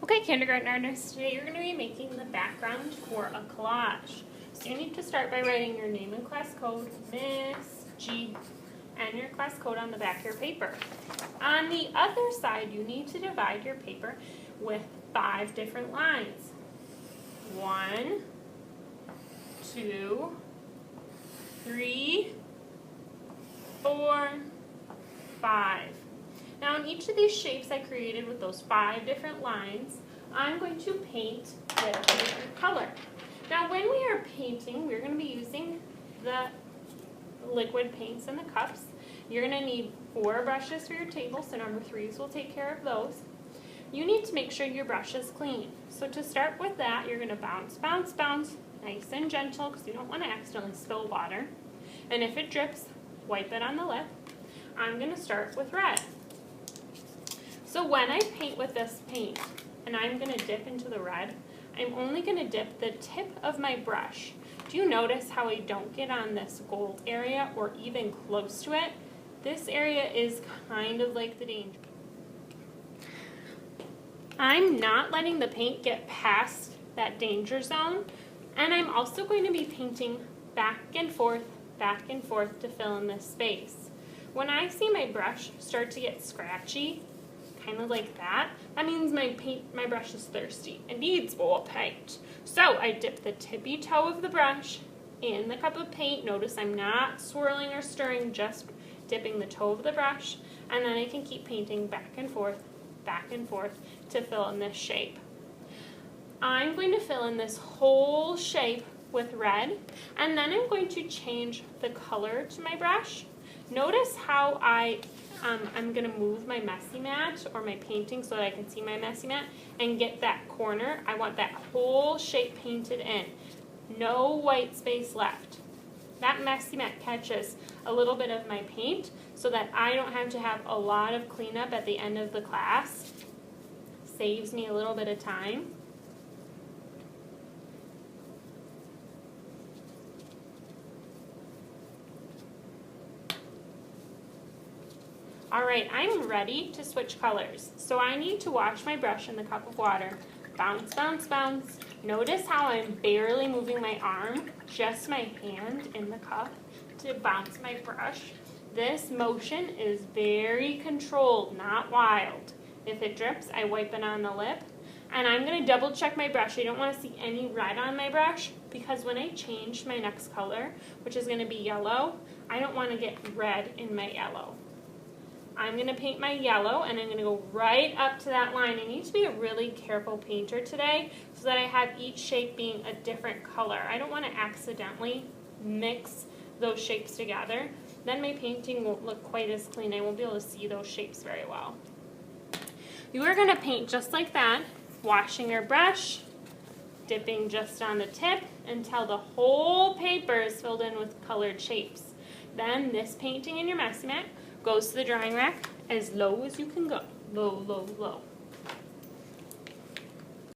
Okay, kindergarten artists, today you're going to be making the background for a collage. So you need to start by writing your name and class code, Miss G, and your class code on the back of your paper. On the other side, you need to divide your paper with 5 different lines. 1, 2, 3, 4, 5. Now in each of these shapes I created with those 5 different lines, I'm going to paint with a different color. Now when we are painting, we're going to be using the liquid paints in the cups. You're going to need 4 brushes for your table, so number 3s will take care of those. You need to make sure your brush is clean. So to start with that, you're going to bounce, bounce, bounce, nice and gentle because you don't want to accidentally spill water. And if it drips, wipe it on the lip. I'm going to start with red. So when I paint with this paint, and I'm going to dip into the red, I'm only going to dip the tip of my brush. Do you notice how I don't get on this gold area or even close to it? This area is kind of like the danger. I'm not letting the paint get past that danger zone, and I'm also going to be painting back and forth to fill in this space. When I see my brush start to get scratchy, kind of like that, that means my brush is thirsty and needs more paint. So I dip the tippy toe of the brush in the cup of paint. Notice I'm not swirling or stirring, just dipping the toe of the brush, and then I can keep painting back and forth to fill in this shape. I'm going to fill in this whole shape with red, and then I'm going to change the color to my brush. Notice how I'm going to move my messy mat or my painting so that I can see my messy mat and get that corner. I want that whole shape painted in. No white space left. That messy mat catches a little bit of my paint so that I don't have to have a lot of cleanup at the end of the class. Saves me a little bit of time. Alright, I'm ready to switch colors. So I need to wash my brush in the cup of water. Bounce, bounce, bounce. Notice how I'm barely moving my arm, just my hand in the cup to bounce my brush. This motion is very controlled, not wild. If it drips, I wipe it on the lip. And I'm going to double check my brush. I don't want to see any red on my brush because when I change my next color, which is going to be yellow, I don't want to get red in my yellow. I'm going to paint my yellow, and I'm going to go right up to that line. I need to be a really careful painter today so that I have each shape being a different color. I don't want to accidentally mix those shapes together. Then my painting won't look quite as clean. I won't be able to see those shapes very well. You are going to paint just like that, washing your brush, dipping just on the tip until the whole paper is filled in with colored shapes. Then this painting in your messy mat goes to the drying rack as low as you can go. Low, low, low.